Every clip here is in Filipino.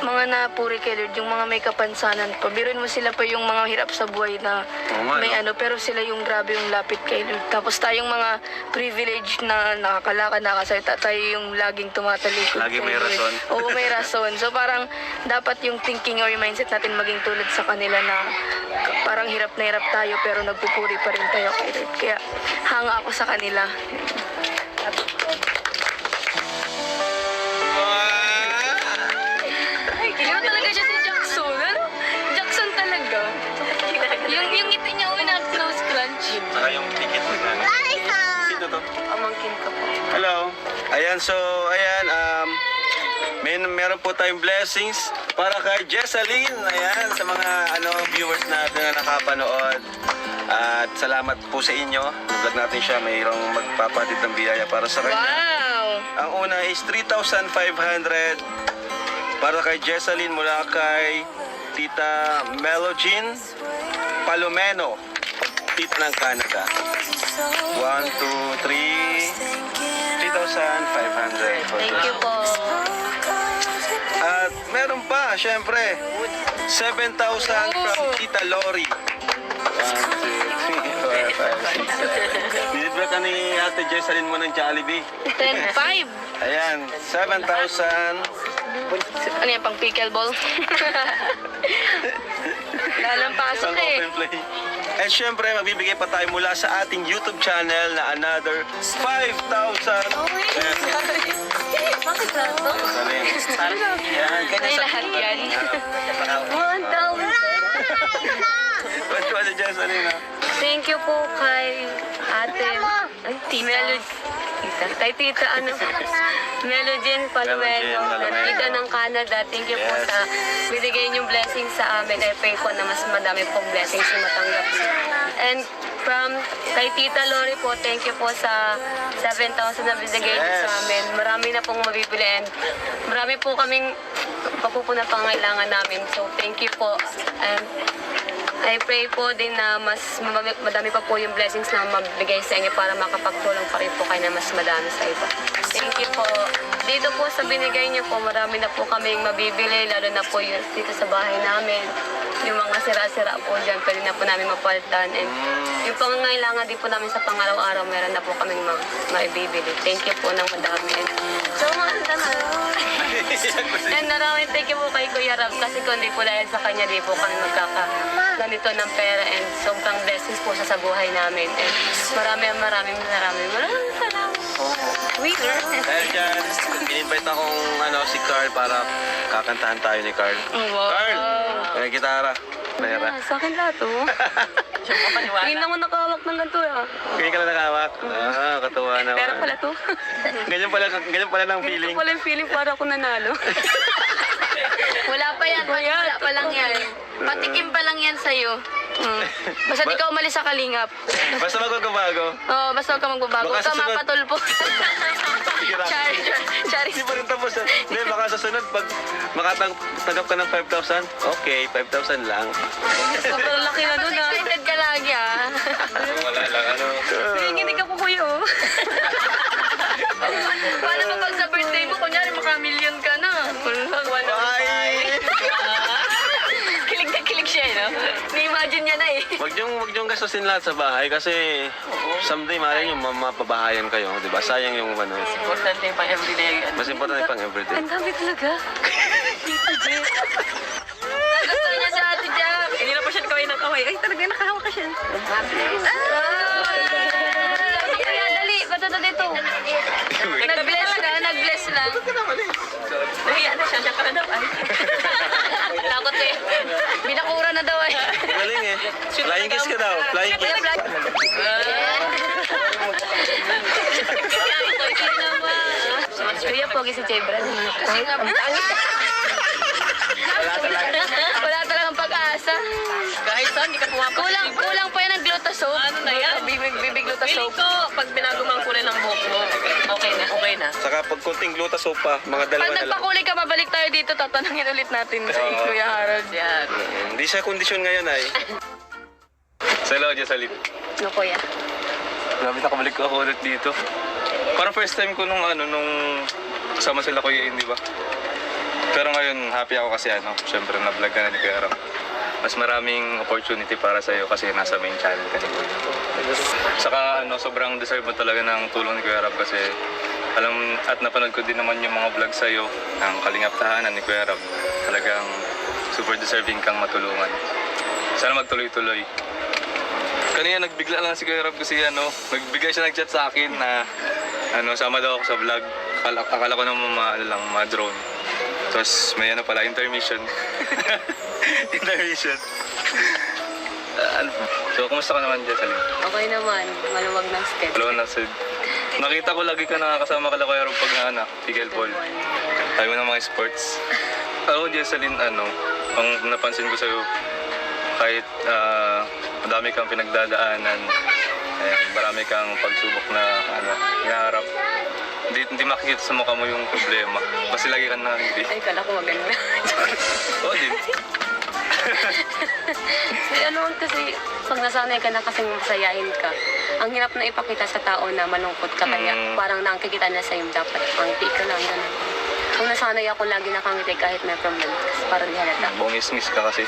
mga napuri kay Lord, yung mga may kapansanan pa. Biruin mo sila pa yung mga hirap sa buhay na may ano, pero sila yung grabe yung lapit kay Lord. Tapos tayong mga privileged na nakakalakad, nakasalita, tayo yung laging tumatalikod. Lagi may rason. Oo, may rason. So parang dapat yung thinking or yung mindset natin maging tulad sa kanila na parang hirap na hirap tayo pero nagpupuri pa rin tayo kay Lord. Kaya hanga ako sa kanila. Iba talaga siya si Jackson. Ano? Jackson talaga. Yung ngiti niya una, nose crunch. Saka yung ticket mo na. Sino to? Pamangkin ka po. Hello. Ayan, so, ayan, meron po tayong blessings para kay Jessalyn. Ayan, sa mga viewers natin na nakapanood. At salamat po sa inyo. Vlog natin siya, mayroong magpapatid ng biyaya para sa kanya. Wow! Ang una is 3,500 para kay Jessalyn mula kay Tita Melogene Palomeno, Tit ng Canada. 1, 2, 3, 3,500. Thank you po. At meron pa, syempre, 7,000 from Tita Lori. 1, 2, 3, 4, 5, 6, 7. Binibra ka ni Ate Jessalyn mo ng Jollibee. 10,500. Ayan, 7,000. Ano yan, pang pickleball? Lalang pasok Pang eh. open play. And syempre, magbibigay pa tayo mula sa ating YouTube channel na another 5,000. Bakit na to? Yan, Ay, lahat yan. 1,000. Pwede si Jessalyn, ha? Thank you po kay ate. Ay, tita. Kay tita, Melogene Palomeno, Palomeno. tita ng Canada. Thank you po Yes. sa binigay niyong blessings sa amin. I pray po na mas madami pong blessings yung matanggap. And from kay Tita Lori po, thank you po sa 7,000 na binigay niyo Yes. sa amin. Marami na pong mabibili and marami po kaming papupunang pangailangan namin. So, thank you po. And I pray po din na mas madami pa po yung blessings na mabigay sa inyo para makapagtulong pa rin po kayo na mas madami sa iba. Thank you po. Dito po sa binigay niyo po, marami na po kaming mabibili, lalo na po yung dito sa bahay namin. Yung mga sira-sira po dyan, pwede na po namin mapalitan. And yung pangangailangan din po namin sa pangaraw-araw, meron na po kaming maibibili. Thank you po ng madami. And so, and maraming thank you po kay Kuya Rab kasi kung di po dahil sa kanya, di po kami ganito ng pera and sobrang blessings po sa buhay namin. And maraming salamat po. Winner. Dahil dyan, in-invite akong si Carl para kakantahan tayo ni Carl. Wow. Carl! May gitara. Pera. Sa akin lahat oh. Hindi naman nakahawak ng ganito ah. Kaya ka na nakawak. Katuwa naman. Pera pala to. Ganyan pala ng feeling. Ganito pala yung feeling para ako nanalo. Wala pa yan. Wala pa lang yan. Patikim pa lang yan sa'yo. Basta di ka umalis sa kalingap. Basta magbabago. Oo, basta huwag ka magbabago. Huwag ka Baka susunod- mapatulpo. Chari. Hindi pa rin tapos. Hindi, baka sa sunod, pag makatanggap ka ng 5,000, okay, 5,000 lang. Sobrang laki na doon ah. Excited ka lagi ah. Wala lang, Hindi ka po kuya oh. Paano mo pag sa birthday mo, kunyari maka-million ka na? Bye! Kilig na kilig siya, no? Ni-imagine niya na eh. Wag niyong gastusin lahat sa bahay kasi someday malay niyo mapabahayan kayo, di ba? Sayang yung Importante yung pang everyday. mas importante pang everyday. Ang dami talaga. Gusto niya si Ate Jack. Hindi na po siya kaway ng kaway. Ay talaga nakahawak ka siya. Kaya dali, ba't ito dito? Nag-bless lang. Nahiya na siya ka na daw ay. Takot eh. Binakura na daw eh. Galing eh. Flying kiss ka daw. Flying kiss. Kuya pogi si Jebra. Wala talagang pag-asa. Kahit saan, hindi ka pumapag. Kulang pa yan ng glutasol. Ano na yan? Bibig glutasol. Feeling ko, pag binago mo ang kulay ng buhok mo, okay na. Saka pag konting gluta sopa, mga Pag dalawa na lang. nagpakulay ka, babalik tayo dito. Tatanungin ulit natin si Oo. Kuya Harold. Yan. Hindi siya kondisyon ngayon ay. Salaw dyan sa lip. No, kuya. Grabe, nakabalik ako ulit dito. Parang first time ko nung kasama sila Kuya In, di ba? Pero ngayon, happy ako kasi syempre na-vlog ka na ni Kuya Ram. Mas maraming opportunity para sa'yo kasi nasa main channel ka ni Kuya. Saka sobrang deserve mo talaga ng tulong ni Kuya Ram kasi alam at napanood ko din naman yung mga vlog sa'yo ng Kalingap Tahanan ni Kuya Ram. Talagang super deserving kang matulungan. Sana magtuloy-tuloy. Kanina nagbigla lang si Kuya Ram kasi nagbigay siya nag-chat sa akin na sama daw ako sa vlog. Akala ko naman mga drone. Tapos may pala, intermission. Intermission. So, kumusta ka naman, Jessalyn? Okay naman, maluwag ng schedule. Hello, nakita ko lagi ka nakakasama ka Kuya Ram pag pickleball. Tayo ng mga sports. Ako, Jessalyn, ang napansin ko sa'yo, kahit madami kang pinagdadaanan, marami kang pagsubok na hinaharap. Hindi makikita sa mukha mo yung problema. Kasi lagi kang nakangiti. Ay, kala ko maganda. Oo din. Kasi pag nasanay ka na kasing masayahin ka, ang hirap na ipakita sa tao na malungkot ka kaya parang nakikita na sa'yo dapat pangiti ka lang. Ganun. Kung nasanay ako lagi nakangiti kahit may problem, kasi parang di halata. Bongis-ngis ka kasi.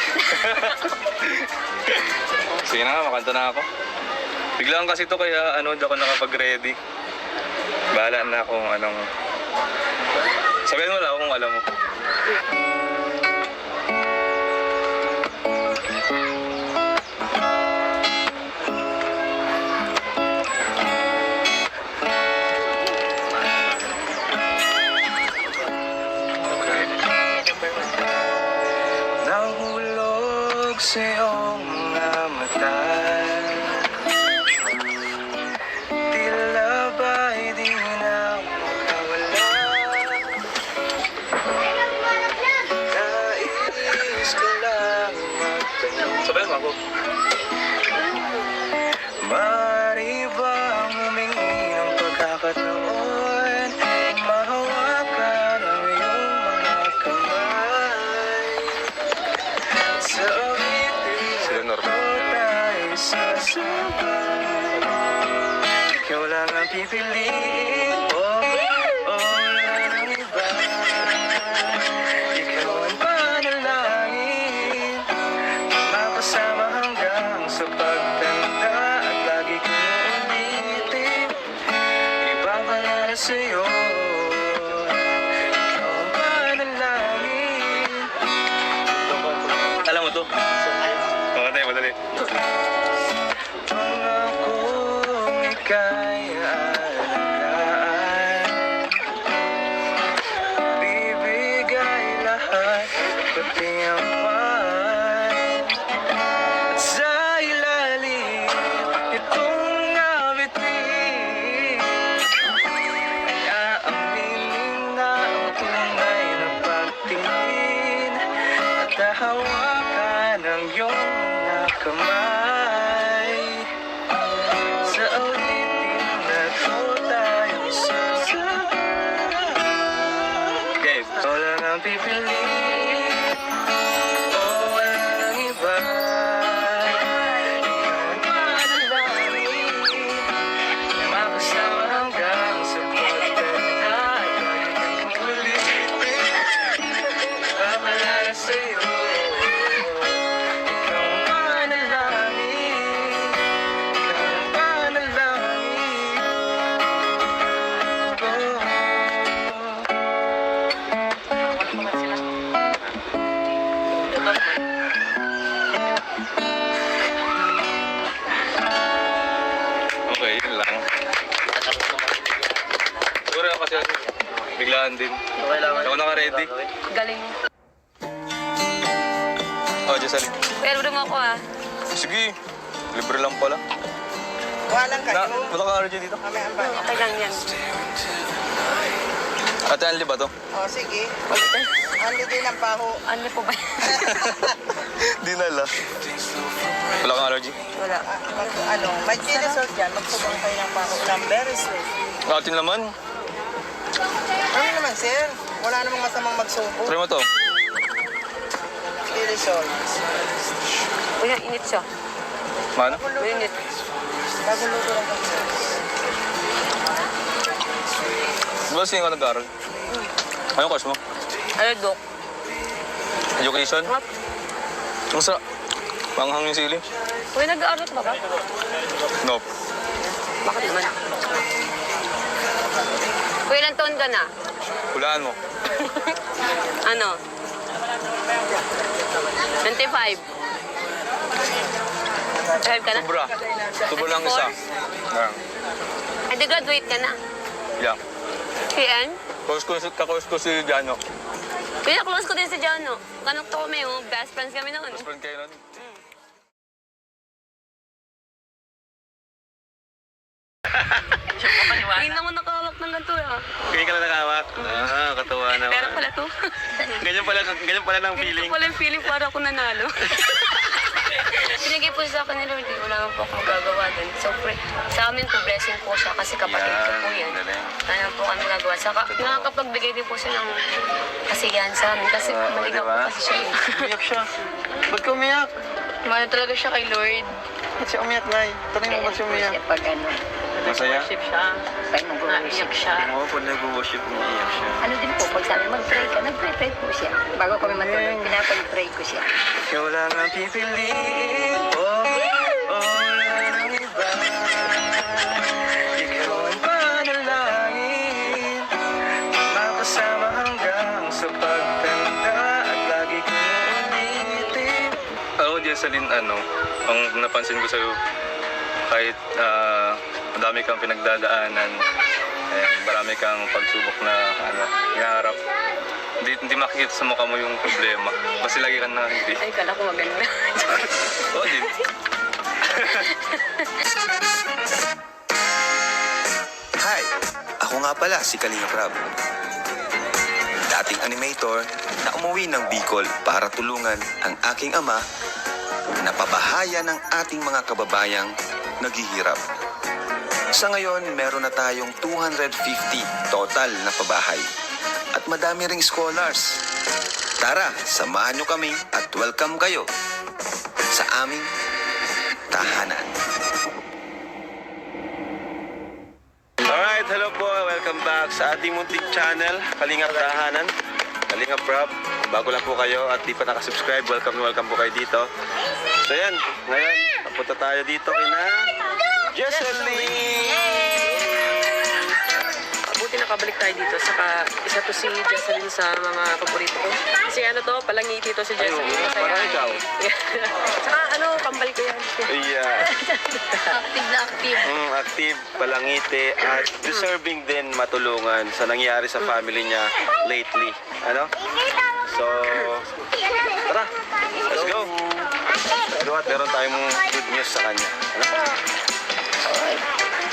Sige na nga, makanta na ako. Biglaan kasi to kaya di ako nakapag-ready. Bahala na kung anong... Sabihin mo lang kung alam mo. Nahulog sa iyong mga mata, tila ba'y di na makawala. Nais ko lang magtanong. Sabihan mo ako. Maaari bang humingi ng pagkakataon, mahawakan ang iyong mga kamay? Sa awitin ko tayo sasabay. Ikaw lang ang pipiliin ko, wala nang iba. Ikaw ang panalangin, makasama hanggang sa pagtanda. At lagi kong ulitin, ibang pangalan sa'yo. Ikaw ang panalangin. Alam mo to? Makatay, madali. Pangakong ika'y alagaan, bibigay lahat, pati ang pan. At sa ilalim itong awitin, ay aaminin na ang tunay na pagtingin at hahawakan ang iyong mga kamay. Sa awitin na to tayo sasabay. Okay, wala nang pipiliin, wala nang iba. Ikaw ang panalangin, makasama hanggang sa pagtanda. At lagi kong ulitin, papalala sa'yo. Ikaw ang panalangin, ikaw ang panalangin. Okay, yun lang. Siguro kasi biglaan din. Ako naka-ready. Galing. Oh, Jessalyn. Pero rin ako Sige, libre lang pala. Walang kayo. Wala ka RJ dito? Mamaya ang bata. Okay lang yan. Ate Anli ba to? O, sige. Andi din ang paho. Ano po ba? Di nala. Wala kang allergy? Wala. May chilisol dyan. Magsubang kayo ng paho. Very sweet. Atin naman. Ano naman, sir? Wala namang masamang magsubo. Try mo to. Chilisol. Uy, init siya. Mano? Init. Bagong luto lang kami, sir. Di ba sino ka nag-aaral? Anong course mo? Ano, Dok? Education? What? Ang sarap. Manghang yung sili. Uy, nag-aaral ba ka? Nope. Bakit naman? Uy, ilang taon ka na? Hulaan mo. Ano? 25. 25 ka na? Sobra. Sobra lang isa. Ayan. Ay, di graduate ka na. Yeah. PN? Kakos ko si Jano. Kaya close ko din si Jano. Kanok to kami, yung best friends kami noon. Best friend kayo nun? Hindi naman nakahawak ng ganito ah. Kaya ka lang nakawak. Katuwa naman. Pero pala to. Ganyan pala ng feeling. Ganito pala yung feeling para ako nanalo. Binigay po sa akin ni Lord, wala naman po akong magagawa din. So, sa amin po, blessing po siya kasi kapatid ko po yan. galing. Wala naman po kami magagawa. Saka nakakapagbigay din po siya ng kasiyahan sa amin kasi maligaw diba? po kasi siya. Umiyak siya. Ba't ka umiyak? Mahal talaga siya kay Lord. Ba't siya umiyak, Nay? Tanong mo ba't siya umiyak? Pag ano, Masaya? pag mag-worship siya. Oo, pag nag-worship, umiiyak siya. Ano din po, pag sabi mag-pray ka, nag-pray po siya. Bago kami matulog, pinapag-pray ko siya. Ikaw lang ang pipiliin. Wala nang iba. Ikaw ang panalangin. Makasama hanggang sa pagtanda at lagi kong ulitin. Ako, Jessalyn, ang napansin ko sa'yo, kahit madami kang pinagdadaanan, marami kang pagsubok na hinaharap, hindi makikita sa mukha mo yung problema. Kasi lagi kang nakangiti. Ay, kala ko maganda. Oo din. Hi! Ako nga pala si Kalinga Prab. Dating animator na umuwi ng Bicol para tulungan ang aking ama na pabahaya ng ating mga kababayang naghihirap. Sa ngayon, meron na tayong 250 total na pabahay at madami ring scholars. Tara, samahan nyo kami at welcome kayo sa aming tahanan. Alright, hello po. Welcome back sa ating munting channel, Kalingap Tahanan. Kalingap Prab. Bago lang po kayo at di pa nakasubscribe, welcome po kayo dito. So yan, ngayon, papunta tayo dito kina Jessalyn! Buti nakabalik tayo dito. Saka isa to si Jessalyn sa mga paborito ko. Kasi ano to, palangiti to si Jessalyn. Masaya. Parang ikaw. Saka kambal ko yan. Yeah. Active na active. Active, palangiti, at deserving din matulungan sa nangyari sa family niya lately. Ano? So, tara, let's go. Let's go at meron tayong good news sa kanya. Ano?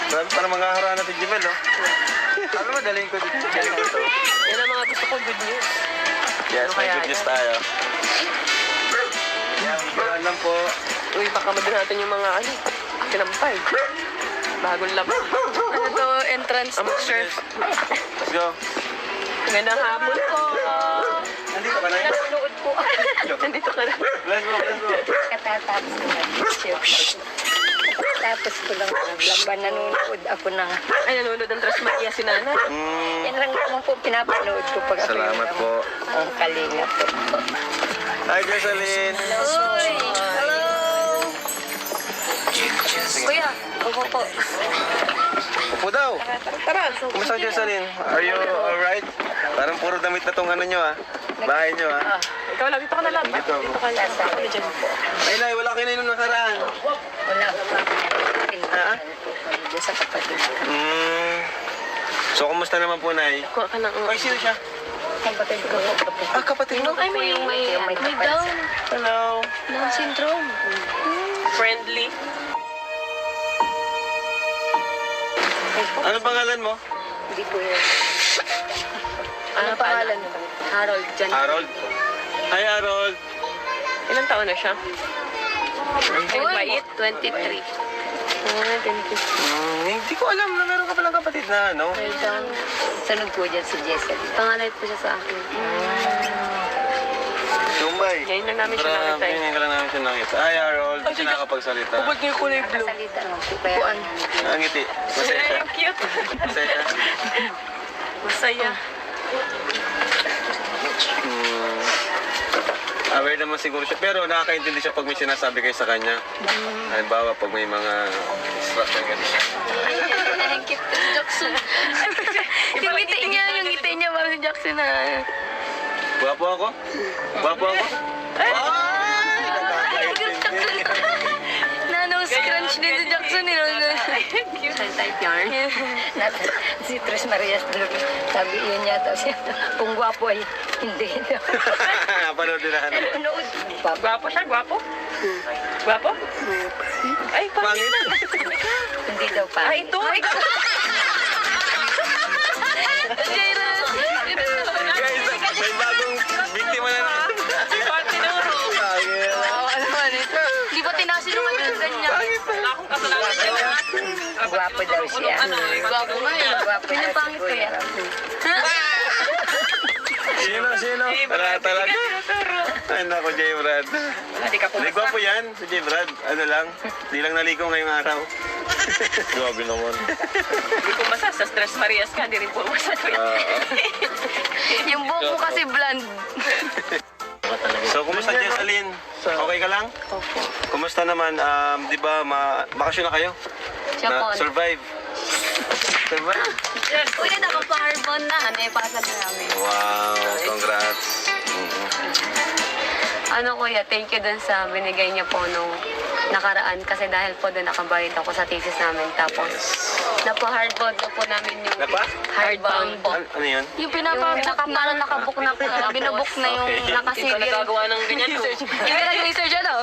Marami pa namang haharaan natin, Jimel, no? Ano mo, dalhin ko dito. Yan ang mga gusto ko, good news. Yes, may good news tayo. Yan, bigaan lang po. Uy, baka madala natin yung mga kinampay. Bagong laban. Ano to, entrance Ang mag-surf. Let's go. Magandang hapon po. Nandito ka na yun. Nanonood po. Nandito ka na. Let's go, let's go. Katatapos ko na. Tapos ko lang naglaban, nanonood ako na nga. Ay, nanonood ng Tres Maria si Nana. Yan lang naman po pinapanood ko pag ako Salamat po. Ang kalinga po. Hi, Jessalyn. Hello! Kuya, upo po. Upo daw. Tara. Kumusta, Jessalyn? Are you alright? Parang puro damit na tong ano nyo, ha? Bahay nyo, ha? Ikaw lang, dito ka na lang. Dito. Dito ka lang. Ako na dyan po. Ay, Nay, wala kayo na inom nakaraan. Wala ko pa. Ha? Doon sa kapatid. So, kumusta naman po, Nay? Kuha ka ng... Ay, sino siya? Kapatid ko po. Ah, kapatid mo? Ay, may down. Hello. Down syndrome. Friendly. Ano pangalan mo? Hindi po yun. Ano pangalan? Harold, dyan. Harold. Hi, Harold. Ilang taon na siya? Ay, Mabait. 23. Thank you. Hindi ko alam na meron ka palang kapatid na, ano? Sunod po dyan si Jessalyn. Panganay po siya sa akin. Tumbay. Ngayon lang namin siya nakita. Ngayon ka lang namin siya nakita. Hi, Harold. Hindi siya nakapagsalita. Ubod niyo yung kulay blue. Salita naman po kaya. Ang ngiti. Masaya siya. Ang cute. Masaya siya. Masaya. aware naman siguro siya. Pero nakakaintindi siya pag may sinasabi kayo sa kanya. Halimbawa, pag may mga instruction ganun. Ang cute ni Jackson. Yung ngiti niya, parang si Jackson na. Gwapo ako? Gwapo ako? Nanong scrunch din si Jackson. Type yarn. Si Tres Marias, sabi yun yata siya, kung gwapo ay hindi. Napanood din na. Nood. Gwapo siya, gwapo? Gwapo? Ay, Pangit. Hindi daw pa. Ay, ito! Guys, may bagong biktima na naman. Di ba tinasinungan yung ganyan? Akong kasalanan siya. Gwapo daw siya. Gwapo nga eh. Gwapo daw si Kuya. Sino? Wala talaga. Ay, naku, J. Brad. Hindi ka Hindi, gwapo yan, si J. Brad. Ano lang, di lang naligo ngayong araw. Grabe naman. Hindi ko masa. Sa Stress Marias ka, hindi rin po masa. Yung buhok mo kasi blonde. So, kumusta Jessalyn? Okay ka lang? Opo. Kumusta naman? Di ba, bakasyon na kayo? Siya po. Survive? Survive? Uy, nakapaharbon na. Ano yung pasal namin? Wow, congrats. Ano kuya, thank you dun sa binigay niya po nung nakaraan kasi dahil po doon nakabayad ako sa thesis namin. Tapos, napa-hardbound na po namin yung... Napa? Hardbound po. Ano yun? Yung pinapabok na, Parang nakabook na po. binubok na yung Okay. Hindi ka nakasilid. nagagawa ng ganyan. Yung nag-research ano?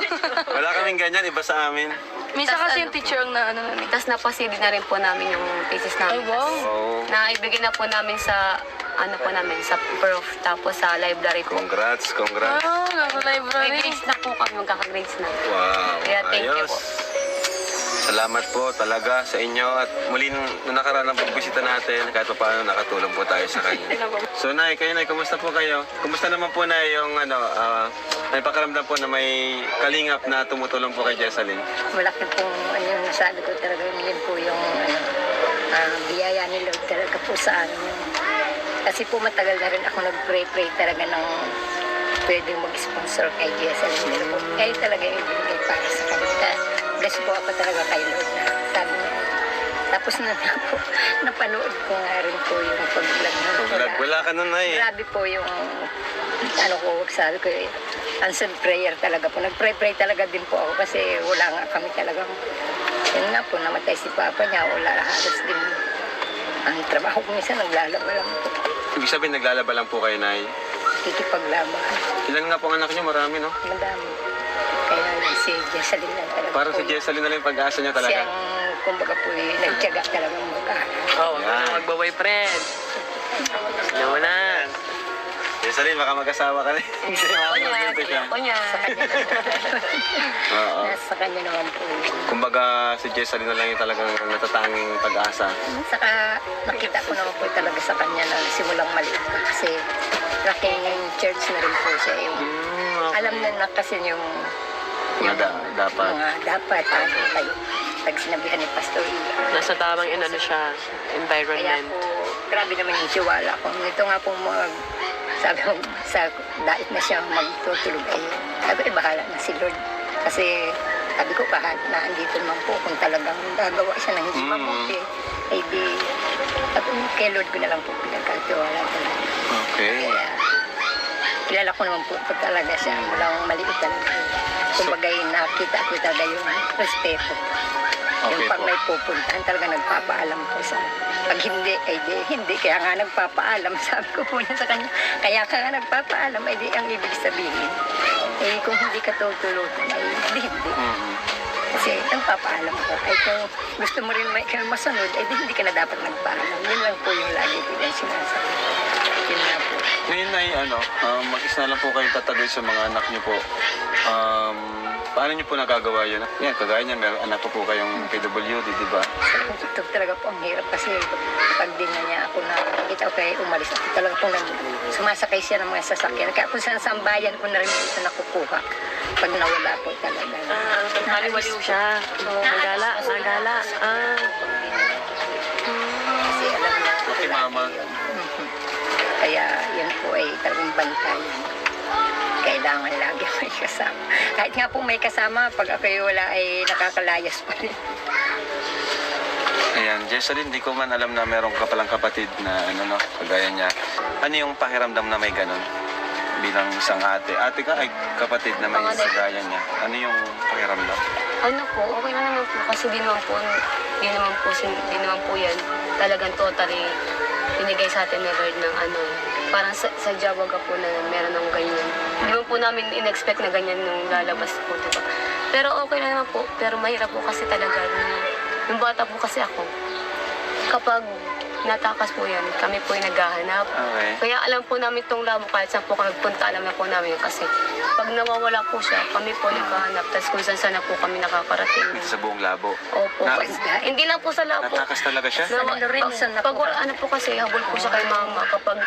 Wala kaming ganyan, iba sa amin. Minsan Tas kasi ano? yung teacher ang naano namin. Tapos napasilid na rin po namin yung thesis Ay, namin. wow. Oh, Naibigay na po namin sa ano po namin, sa prof, tapos sa library po. congrats. Ah, nasa May library. grades na po kami, magkaka-grades na. Wow, Kaya thank you ayos. po. Salamat po talaga sa inyo at muli nung nakaraan ng pagbisita natin, kahit pa paano nakatulong po tayo sa kanya. So Nay, kayo Nay, kumusta po kayo? Kumusta naman po na yung may pakiramdam po na may kalingap na tumutulong po kay Jessalyn? Malaki pong yung nasabi ko talaga yun po yung biyaya ni Lord talaga po sa amin. Kasi po matagal na rin ako nag-pray talaga ng pwedeng mag-sponsor kay Jessalyn. Pero po, kayo talaga yung binigay para sa kanila. Bless po ako talaga kay Lord na sabi niya. Tapos po, napanood ko nga rin po yung pag-vlog ng Wala ka nun Nay. Grabe po yung ano ko, sabi ko answered prayer talaga po. Nag-pray talaga din po ako kasi wala nga kami talagang yun nga po, namatay si Papa niya, wala halos din ang trabaho ko minsan, naglalaba lang po. Ibig sabihin naglalaba lang po kayo Nay. Kikipaglaba. Ilan nga po ang anak niyo? Marami no? Madami. Kaya yun si Jessalyn lang talaga Parang po. si Jessalyn na lang yung pag-asa niya talaga. Siyang, kumbaga po, nagtyaga talaga mga. Oo, magbo-boyfriend. Sino mo na? Jessalyn, baka mag-asawa ka rin. Hindi, makakwento siya. Ako niya. Oo. Nasa kanya naman po. Kumbaga si Jessalyn na lang yung talagang natatanging pag-asa. Saka nakita ko naman po talaga sa kanya na simulang maliit pa kasi laking church na rin po siya. Yung, alam na kasi yung Dapat. mga dapat ano kayo pag sinabihan ni Pastor Ila. Nasa tamang inano siya, Kaya environment. po, grabe naman yung tiwala ko. Ito nga po sabi ko, sa dait na siya magtutulog ay sabi ko, bahala na si Lord. Kasi sabi ko, kahit na andito naman po, kung talagang gagawa siya ng hindi mabuti, ay di, kay Lord ko na lang po pinagkatiwala talaga. Okay. Kaya, kilala ko naman po talaga siya. Walang maliit talaga. Kumbaga, nakita ko talaga yung respeto. Yung Okay pag po. may pupuntahan, talaga nagpapaalam po sa pag hindi, ay di, hindi. Kaya nga nagpapaalam, sabi ko po niya sa kanya. Kaya ka nga nagpapaalam, ay di ang ibig sabihin. Eh, kung hindi ka tutulutan, ay di, hindi. Kasi nagpapaalam ko. Ay kung gusto mo rin masunod, ay di, hindi ka na dapat nagpaalam. Yun lang po yung lagi ko yung sinasabi. Yun lang po. Ngayon Nay, mag-isa lang po kayong tatagal sa mga anak niyo po. Paano niyo po nagagawa yun? Yan, kagaya niya, may anak ko po kayong PWD, di ba? Ito talaga po ang hirap kasi pag din niya ako na nakita ko kaya umalis ako talaga po sumasakay siya ng mga sasakyan. Kaya kung saan sambayan ko na rin ito nakukuha pag nawala po talaga. Maliwaliw siya. Nagala. Kasi alam niya. Okay, Mama. Kaya yun po ay talagang bantayan. kailangan lagi may kasama. Kahit nga po may kasama, pag ako'y wala ay nakakalayas pa rin. Ayan, Jesseline, di ko man alam na meron ka palang kapatid na ano no, kagaya niya. Ano yung pakiramdam na may ganun? Bilang isang ate. Ate ka ay kapatid na may Panganay. kagaya niya. Ano yung pakiramdam? Ano po, okay na naman po kasi di naman po yan talagang totally binigay sa atin ni Lord ng ano, parang sa Jawag po na meron ng ganyan. Hindi naman po namin in-expect na ganyan nung lalabas po, diba? Pero okay na naman po, pero mahirap po kasi talaga nung bata po kasi ako. Kapag natakas po yan, kami po yung naghahanap. Okay. Kaya alam po namin itong labo kahit saan po kami punta, alam na po namin yun kasi pag nawawala po siya, kami po naghahanap. Tapos kung saan na po kami nakakarating. Dito sa buong labo. Opo. Na- Hindi lang po sa labo. Natakas talaga siya? Sa Lorenzo na po. Pag wala na po kasi, habol po siya kay mama. Kapag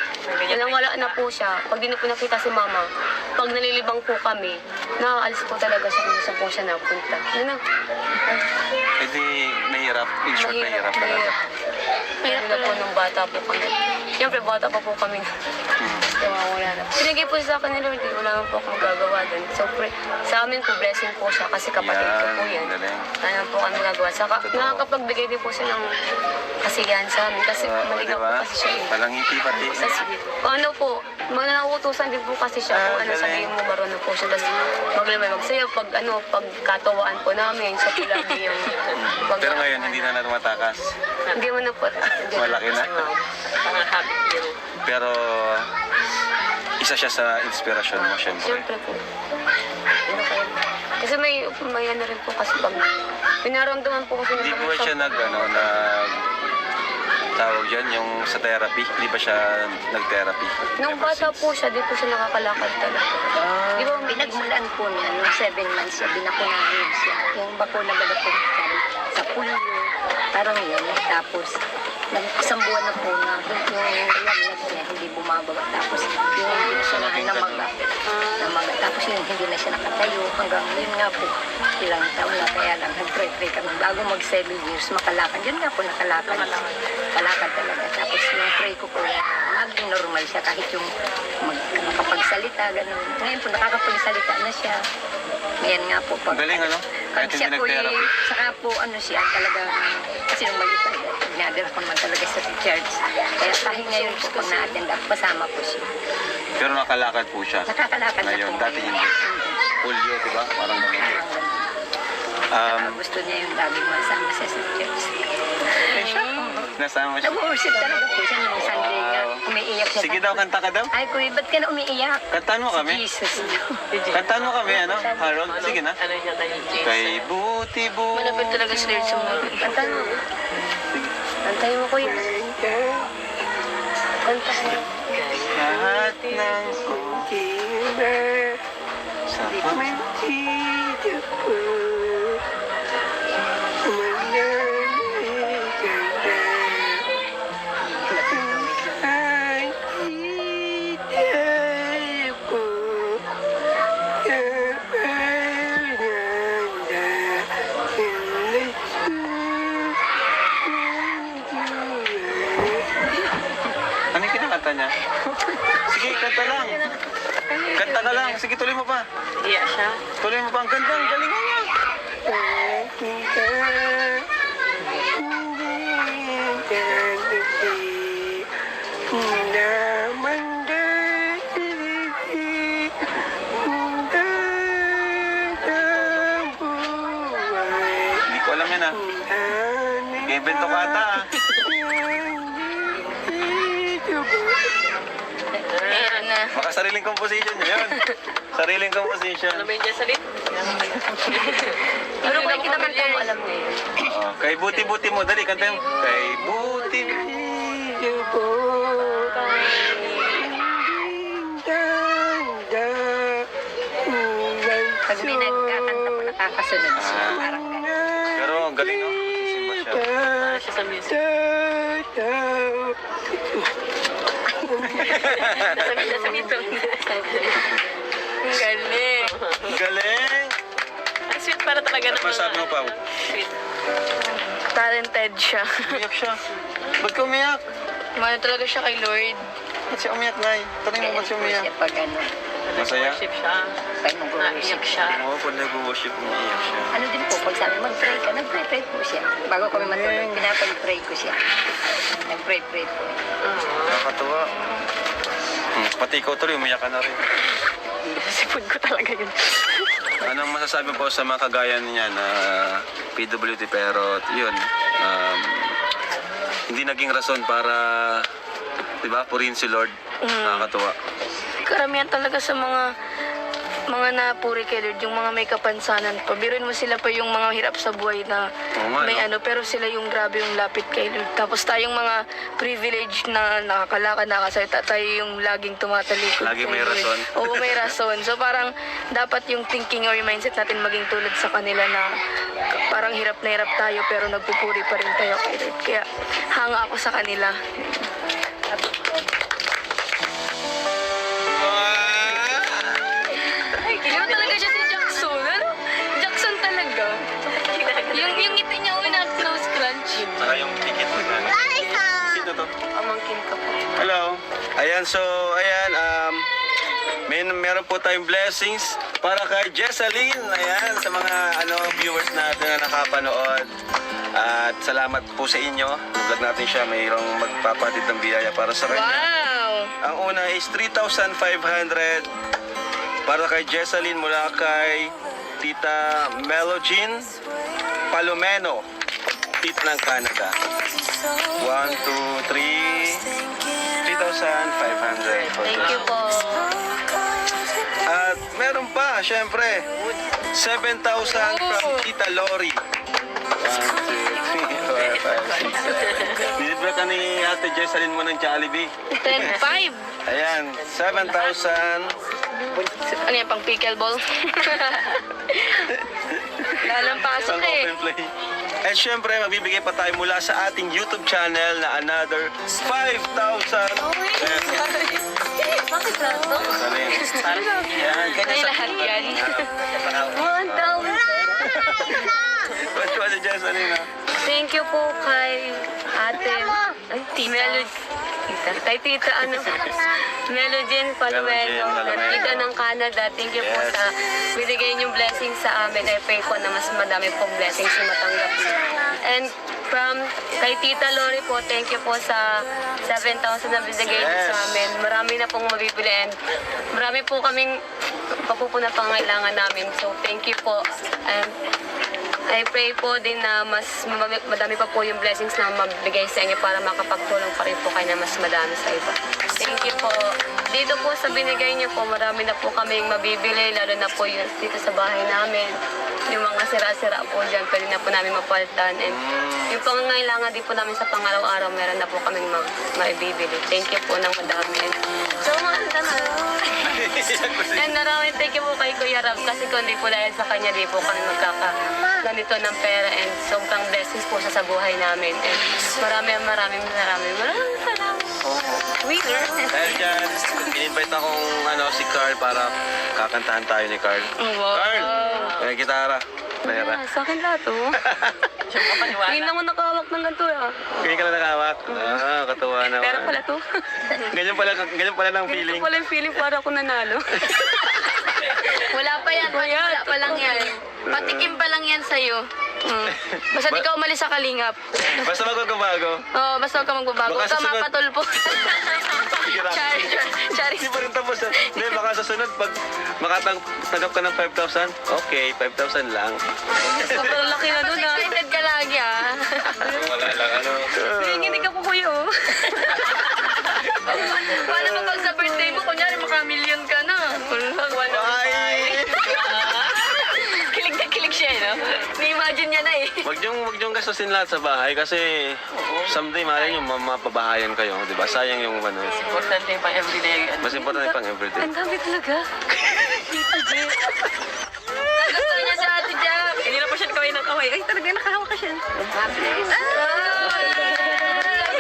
nawala na po siya, pag di na po nakita si mama, pag nalilibang po kami, naaalis po talaga siya kung saan po siya napunta. Yun na. Eh di, mahirap. In short, mahirap talaga. Mahirap na po nung bata po kami. Siyempre, bata pa po kami. Nawawala na. Sinigay po siya sa akin ni Lord, wala naman po akong magagawa doon. So, sa amin po, blessing po siya kasi kapatid ko po yan. galing. Wala naman po kami magagawa. Saka, nakakapagbigay din po siya ng kasiyahan sa amin kasi maligaw po kasi siya. Walang ngiti pati. Ano po, nauutusan din po kasi siya kung ano galing. sabihin mo, marunong po siya. Tapos maglamay magsayaw, pag katawaan po namin, siya po lagi yung Pero ngayon, hindi na tumatakas. Hindi mo na po. Malaki na. Mga habit yun. Pero, isa siya sa inspirasyon mo, syempre. Siyempre po. Kasi may ano rin po kasi pag pinaramdaman po kasi Hindi po siya tawag dyan, yung sa therapy. Hindi ba siya nag-therapy? Nung Ever bata since? po siya, di po siya nakakalakad talaga. Di ba, Pinagmulan po niya, nung 7 months siya, binakunahan siya. Yung bakuna baga po sa pulyo, parang yun. Tapos, isang buwan na po na yung lagnat niya, hindi bumababa. Tapos, yung hindi na siya namaga. Tapos yun, hindi na siya nakatayo. Hanggang yun nga po, ilang taon na kaya lang, nag-pray kami. Bago mag 7 years, makalakad. Yun nga po, nakalakad. Kalakad talaga. Tapos yung pray ko po, maging normal siya kahit yung makapagsalita, ganun. Ngayon po, nakakapagsalita na siya. Ngayon nga po, pag, Galing, ano? Kahit pag siya hindi po, nag-therapy. saka po, siya talaga, kasi nung maliit pa, ginadala ko naman talaga sa church. Kaya kahit ngayon po, pag na-attend up, kasama po siya. Pero nakalakad po siya. Nakakalakad na Ngayon, po. dati hindi. Polio, di ba? Parang ganun. Gusto niya yung laging masama siya sa church. Nasama siya. Nag-worship talaga po siya nung Sunday nga. Umiiyak siya. Sige daw, kanta ka daw. Ay, kuya, ba't ka na umiiyak? Kantaan mo kami. Jesus. Kantaan mo kami, ano? Harold, sige na. Ano niya kay Jesus? Kay buti-buti. Malapit talaga si Lord sa mga. Kantahin mo. Kantahin mo, kuya. Kantahin mo. Lahat ng sa pagtitiyak ko. Ano yung kinakanta niya? Sige, kanta lang. Kanta ka lang. Sige, tuloy mo pa. Iya siya. Tuloy mo pa. Ang ganda. Ang galingan niya. Hindi ko alam yan ah. Invento ka ata ah. Meron na. Baka sariling composition niya yun. Sariling composition. Ano ba yung Jesseline? Pero kung kinakanta mo, alam niya yun. Oh, kay buti-buti mo. Dali, kanta mo. Kay buti-buti mo. Pag may nagkakanta po, nakakasunod siya. Ah. Parang ganun. Pero ang galing no. Simba siya. Ano siya sa music? Nasa mito. Ang galing. Ang galing. Ang sweet para talaga ng Masabi mo pa. Sweet. Talented siya. Umiyak siya. Ba't ka umiyak? Mahal talaga siya kay Lord. Ba't siya umiyak, Nay? Tanong mo ba't siya Ganyan po umiyak? siya pag Masaya? Worship siya. Pag nag-worship Naiyak siya. Oo, pag nag-worship, umiiyak siya. Ano din po, pag sabi mag-pray ka, nag-pray po siya. Bago kami matulog, pinapag-pray ko siya. Nag-pray po. Nakakatuwa. Pati ikaw tuloy, umiyak ka na rin. Sipod ko talaga yun. Anong masasabi po sa mga kagaya niya na PWD pero yun, hindi naging rason para, di ba, purihin si Lord. Nakakatuwa. Karamihan talaga sa mga napuri kay Lord, yung mga may kapansanan pa. Biruin mo sila pa yung mga hirap sa buhay na Oo nga, may no? pero sila yung grabe yung lapit kay Lord. Tapos tayong mga privilege na nakakalakad, nakasalita, tayo yung laging tumatalikod. Lagi kay may Lord. rason. Oo, may rason. So parang dapat yung thinking or yung mindset natin maging tulad sa kanila na parang hirap na hirap tayo pero nagpupuri pa rin tayo kay Lord. Kaya hanga ako sa kanila. Iba talaga siya si Jackson. Ano? Jackson talaga. Yung ngiti niya na nose crunch. Saka yung ticket mo yan. Sino to? Pamangkin ka po. Hello. Ayan, so, ayan, meron po tayong blessings para kay Jessaline. Ayan, sa mga viewers natin na nakapanood. At salamat po sa inyo. Vlog natin siya, mayroong magpapatid ng biyaya para sa kanya. Wow! Ang una is 3,500 para kay Jessaline mula kay Tita Melogene Palomeno, Tita ng Canada. 1, 2, 3, 3,500 for Thank you po. At meron pa, syempre, 7,000 from Tita Lori. 1, 2, 3, 4, 5, 6, 7. Nilibra ka ni Ate Jessaline mo ng Jollibee. 10-5. Ayan, 7,000. Ano yan, pang pickleball? Lalang pasok Pang eh. open play. At syempre, magbibigay pa tayo mula sa ating YouTube channel na another 5,000. Bakit na to? Yan, Ay, lahat yan. 1,000. Ba't ko si Jessaline, ha? Thank you po kay ate. Ay, Melody. Kay tita, Melodine Palomeno. Palomeno. Tita ng Canada. Thank you po Yes. sa binigay niyong blessing sa amin. I pray po na mas madami pong blessings na matanggap niyo. And from kay Tita Lori po, thank you po sa 7,000 na binigay niyo sa Yes. amin. Marami na pong mabibili and marami po kaming papupuna pangailangan namin. So, thank you po. And I pray po din na mas madami pa po yung blessings na mabigay sa inyo para makapagtulong pa rin po kayo na mas madami sa iba. Thank you po. Dito po sa binigay niyo po, marami na po kaming mabibili, lalo na po yung dito sa bahay namin. Yung mga sira-sira po dyan, pwede na po namin mapalitan. And yung pangangailangan din po namin sa pangaraw-araw, meron na po kaming maibibili. Thank you po ng madami. So, mga and maraming thank you po kay Kuya Rab kasi kundi po dahil sa kanya di po kami ganito ng pera and sobrang blessings po sa buhay namin. And maraming salamat po. Winner. Dahil dyan, in-invite akong si Carl para kakantahan tayo ni Carl. Wow. Carl! May gitara. Pera. Sa akin lahat oh. Ngayon lang ako nakahawak ng ganito ah. Ganyan ka na nakawak. Katuwa naman. Pera pala to. Ganyan pala ng feeling. Ganito pala yung feeling para ako nanalo. Wala pa yan. Wala pa lang yan. Patikim pa lang yan sa'yo. Basta di ka umalis sa kalingap. Basta magbago. Oo, basta huwag ka magbabago. Huwag Baka ka sa sunod- mapatulpo. Chari. Hindi pa rin tapos. Hindi, baka sa sunod, pag makatanggap ka ng 5,000, okay, 5,000 lang. Sobrang laki na doon ah. Excited ka lagi ah. Wala lang, Nanginginig ako kuya oh. Paano ba pag sa birthday mo, kunyari maka-million ka na? Ay! Kilig na kilig siya, no? Ni-imagine niya na eh. Wag niyong gastusin lahat sa bahay kasi someday malay niyo mapabahayan kayo, di ba? Sayang yung Importante yung pang everyday. mas importante pang everyday. Ang dami talaga. Gusto niya sa Ate Jack. Hindi na po siya kaway ng kaway. Ay, talaga nakahawak ka siya.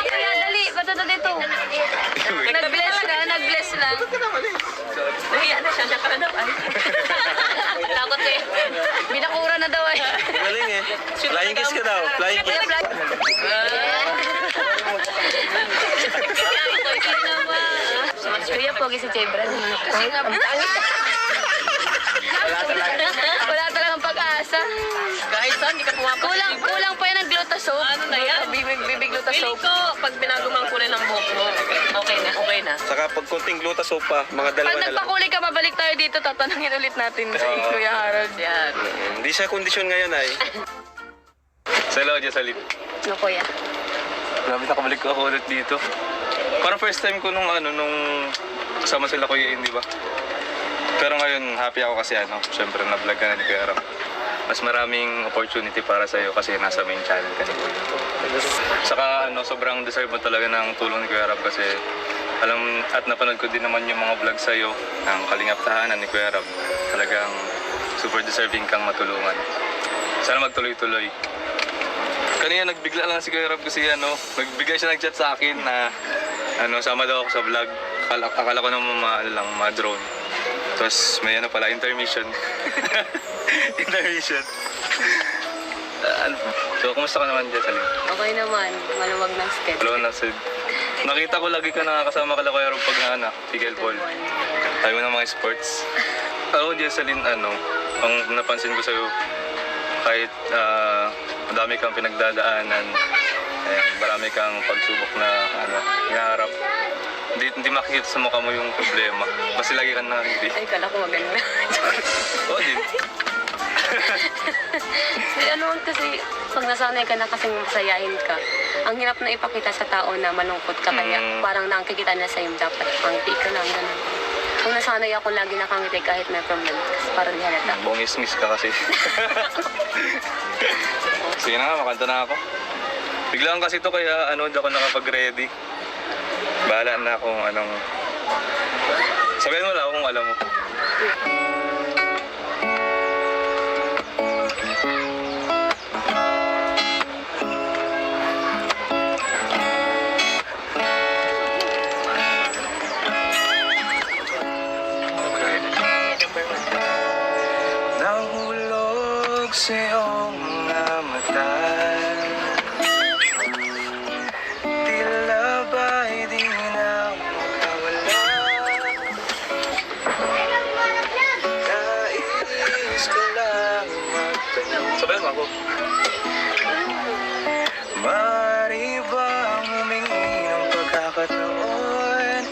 Kaya dali, patata dito. Nag-bless lang. Nahiya na siya. Siya ka na daw. Ay. Takot eh. Binakura na daw eh. Galing eh. Flying kiss ka daw. Flying kiss. Kuya po, pogi si Jebran. Kasi nga, wala talagang pag-asa. Kahit saan, di ka pumapasok. Kulang pa yan ng gluta soap. Ano na yan? Bibig gluta Feeling soap. ko, pag binago mo ang kulay ng buhok mo, okay na, okay na. Saka pag kunting gluta soap pa, mga Pag dalawa na lang. nagpakulay ka, babalik tayo dito, tatanungin ulit natin si Kuya Harold. Yan. Hindi siya kondisyon ngayon ay. Sa hello, Jessalyn. No, kuya. Grabe, nakabalik ako ulit dito. Parang first time ko nung kasama sila Kuya In, di ba? Pero ngayon, happy ako kasi syempre na-vlog ka na ni Kuya Ram. Mas maraming opportunity para sa'yo kasi nasa main channel ka ni Kuya. Saka sobrang deserve mo talaga ng tulong ni Kuya Ram kasi alam at napanood ko din naman yung mga vlog sa'yo ng Kalingap Tahanan ni Kuya Ram. Talagang super deserving kang matulungan. Sana magtuloy-tuloy. Kanina nagbigla lang si Kuya Ram kasi nagbigay siya nag-chat sa akin na sama daw ako sa vlog. Akala ko naman mga drone. Tapos may pala, intermission. Intermission. So, kumusta ka naman, Jessalyn? Okay naman, maluwag ng schedule. Hello, Nasid. Nakita ko lagi ka nakakasama ka lang Kuya Ram pag tigil ball. Tayo ng mga sports. Alam mo, Jessalyn, ang napansin ko sa'yo, kahit madami kang pinagdadaanan, marami kang pagsubok na hinaharap, hindi makikita sa mukha mo yung problema. Basta lagi kang nakakiti. Ay, kala ko maganda. Oo din. Kasi pag nasanay ka na kasing masayahin ka, ang hirap na ipakita sa tao na malungkot ka, kaya parang nakikita na sa'yo dapat pangiti ka lang, gano'n. Kung nasanay ako lagi nakangiti kahit may problem, kasi parang di halata. Bongis-ngis ka kasi. Sige na nga, makanta na ako. Biglaan kasi to kaya di ako nakapag-ready. Bahala na kung anong... Sabihin mo lang kung alam mo. Nahulog sa iyong mga mata, tila ba'y di na makawala. Nais ko lang magtanong. Sabihan mo ako. Maaari bang humingi ng pagkakataon,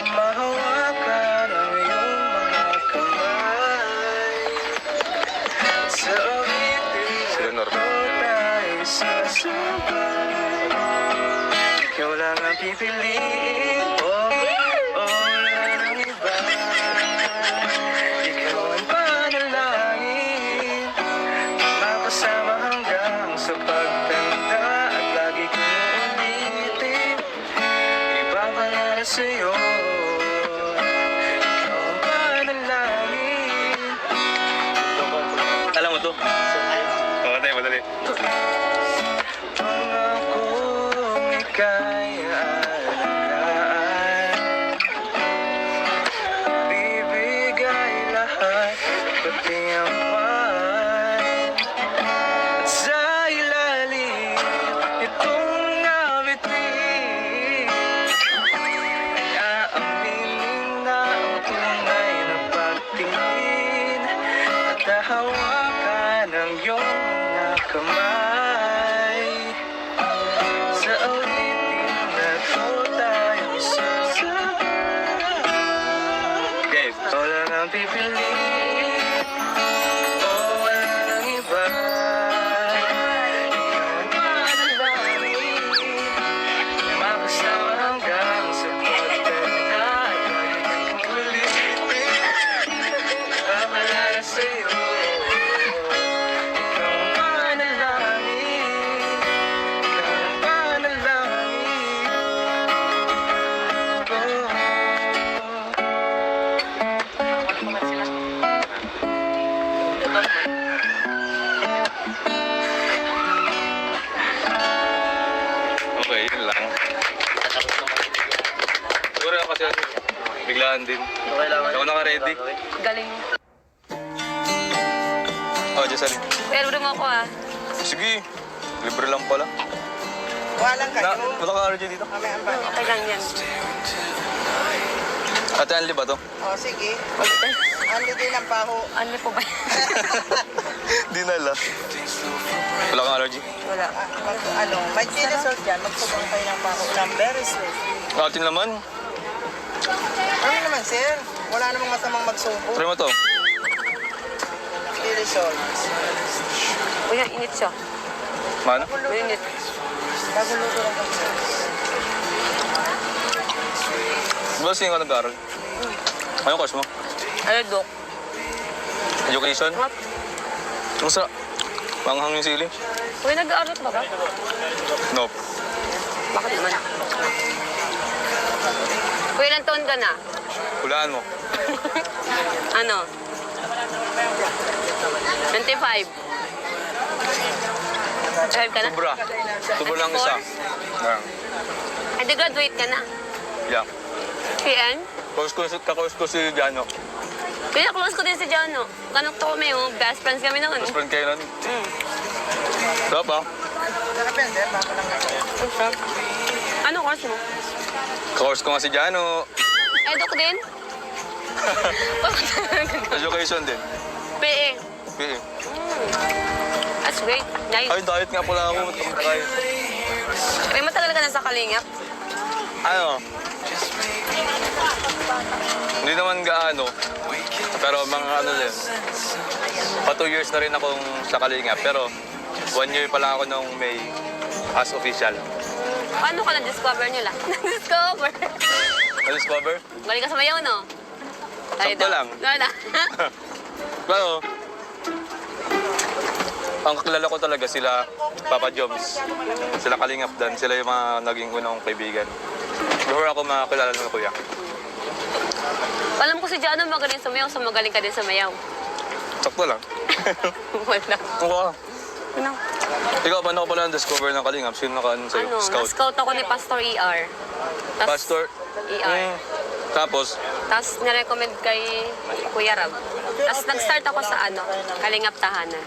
mahawakan ang iyong mga kamay? Sa awitin ko tayo sasabay. Ikaw lang ang pipiliin, wala nang iba. Ikaw ang panalangin, makasama hanggang sa pagtanda. At lagi kong ulitin, ipapangalan sa'yo. Ikaw ang panalangin. Alam mo to? Oo, tayo, madali. Pangakong ika'y alagaan, bibigay lahat, pati ang man. At sa ilalim itong nabitin, aaminin na ang tunay na pagtingin, at hahawakan ang iyong mga kamay. Sa awitin na to tayo sasabay. Okay, wala nang pipiliin, wala nang iba. Ikaw ang panalangin, makasama hanggang sa pagtanda. Lagi kong ulitin, ipapangalan sa'yo. Ikaw ang panalangin, ikaw ang panalangin. Okay, yun lang. Siguro kasi biglaan din. Ako naka-ready. Galing. Oh, Jessalyn. Pero mo ako Sige, libre lang pala. Walang kayo. Wala ka RJ dito? Mamaya ba? Okay lang yan. Ate Anli ba to? O, sige. Andi din ang paho. Ano po ba? Di nala. Wala kang allergy? Wala. May chili sauce dyan. Magsubang kayo ng paho ng very sweet. Atin naman. Ano naman, sir? Wala namang masamang magsubo. Try mo to. Chili sauce. Kuya, init siya. Man? Init. Baguluto lang ang sauce. Di ba sino ka nag-aaral? Anong course mo? Ano, Dok? Education? What? Kumusta? Panghang yung sili? Kuya, nag-aaral ka ba? Nope. Bakit naman? Kuya, ilang taon ka na? Hulaan mo. Ano? 25. 25 ka na? Sobra. Sobra lang isa. Yeah. Ay, graduate ka na. Yeah. PN? Ka-course ko si Jano. Kaya close ko din si Jano. Ganok to kami, oh. Best friends kami noon. Best friend kayo nun. Sarap ah. Depende, baka lang ako. Ano course mo? Ka-course ko nga si Jano. Ay, Dok din? Education din. PE. PE. That's great. Nice. Ay, diet nga pala ako. Diet. Ay, matagal ka na sa Kalingap. Ano? Hindi naman gaano. Pero mga ano din. Pa 2 years na rin akong sa Kalingap. Pero 1 year pa lang ako nung May as official. Paano ka na-discover nila? Na-discover? Na-discover? Galing ka sa Mayaw, no? Sakto lang. Wala. Pero, ang kilala ko talaga sila Papa Joms. Sila Kalingap Dan. Sila yung mga naging unang kaibigan. Before ako makakilala ng kuya. Alam ko si Jano magaling sa Mayaw, so magaling ka din sa Mayaw. Sakto lang. Wala. Oo. Ano? Ikaw, paano ka pala na-discover ng Kalingap? Sino naka-ano sa'yo? Ano? Scout? Na-scout ako ni Pastor ER. Pastor? ER. Tapos, Tapos nirecommend kay Kuya Rab. Tapos nag-start ako sa Kalingap Tahanan.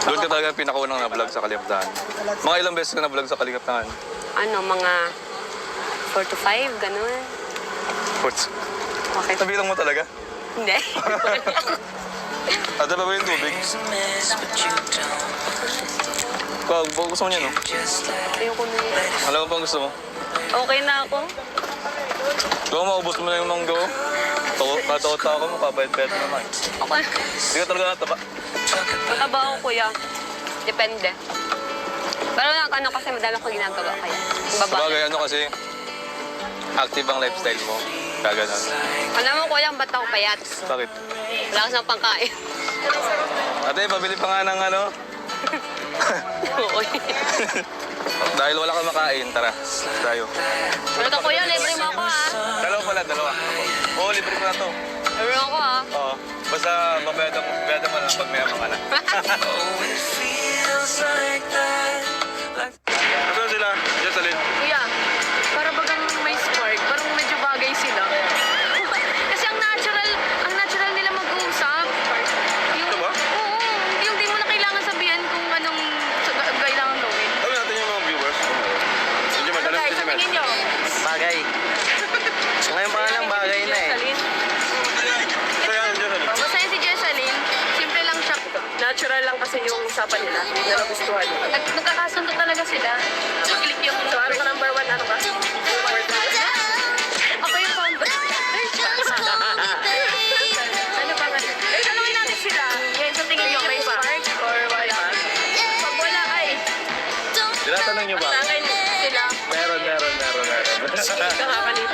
doon ka talaga pinakaunang na-vlog sa Kalingap Tahanan. Mga ilang beses ka na-vlog sa Kalingap Tahanan? Mga 4 to 5, ganun. Puts. Okay. Nabilang mo talaga? Hindi. Ate ba yung tubig? Ikaw, gusto mo niya, no? Ayoko na yun. Alam mo bang gusto mo? Okay na ako. Ikaw, maubos mo na yung manggo. Katota ako, mapapayat-payat naman. Okay. Hindi ka talaga nataba. Mataba ako, kuya. Depende. Pero kasi madami ko ginagawa kaya. Sabagay, ano kasi, active ang lifestyle mo. Kaya ganun. Alam mo, kuya, ba't ako payat? Bakit? Wala kasi ng pangkain. Ate, pabili pa nga ng ano. Oo. Dahil wala kang makain, tara. Tayo. Wala ka, kuya, libre mo ako, ha? Dalawa pala, dalawa. Oo, libre ko na to. Libre mo ako, ha? Oo. Basta mabayad mo na pag may amang ka na. Ano sila? Jocelyn. Kuya, para bagang may spark, parang medyo bagay sila. Kasi ang natural nila mag-uusap. Yung, Ito ba? Oo, yung di mo na kailangan sabihan kung anong kailangan gawin. Sabi natin yung mga viewers. Medyo Ano madalas guys, kasi sa tingin nyo? Bagay. Ngayon pa lang bagay na eh. Jessalyn? So yan, Jocelyn. Basta yun si Jessalyn, simple lang siya. Natural lang kasi yung usapan nila. Na nagustuhan. Nagkakasundo talaga sila. Click yung So, ano ka number 1? Ano ka? Ako yung founder. Ano ba nga? Tanungin natin sila. Yan, sa tingin nyo may spark or wala? Pag wala ay, Tinatanong niyo ba? tanungin sila. Meron. Nakakalit.